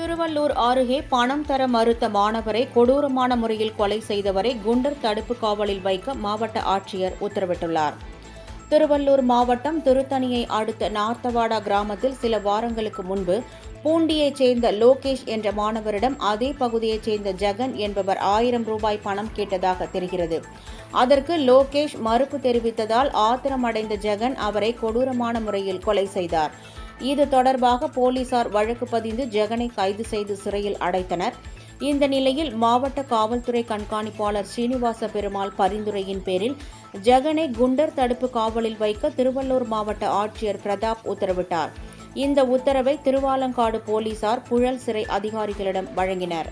திருவள்ளூர் அருகே பணம் தர மறுத்த மாணவரை கொடூரமான முறையில் கொலை செய்தவரை குண்டர் தடுப்பு காவலில் வைக்க மாவட்ட ஆட்சியர் உத்தரவிட்டுள்ளார். திருவள்ளூர் மாவட்டம் திருத்தணியை அடுத்த நார்த்தவாடா கிராமத்தில் சில வாரங்களுக்கு முன்பு பூண்டியைச் சேர்ந்த லோகேஷ் என்ற மாணவரிடம் அதே பகுதியைச் சேர்ந்த ஜெகன் என்பவர் 1000 ரூபாய் பணம் கேட்டதாக தெரிகிறது. அதற்கு லோகேஷ் மறுப்பு தெரிவித்ததால் ஆத்திரமடைந்த ஜெகன் அவரை கொடூரமான முறையில் கொலை செய்தார். இது தொடர்பாக போலீசார் வழக்கு பதிந்து ஜெகனை கைது செய்து சிறையில் அடைத்தனர். இந்த நிலையில் மாவட்ட காவல்துறை கண்காணிப்பாளர் ஸ்ரீனிவாச பெருமாள் பரிந்துரையின் பேரில் ஜெகனை குண்டர் தடுப்பு காவலில் வைக்க திருவள்ளூர் மாவட்ட ஆட்சியர் பிரதாப் உத்தரவிட்டார். இந்த உத்தரவை திருவாலங்காடு போலீசார் புழல் சிறை அதிகாரிகளிடம் வழங்கினர்.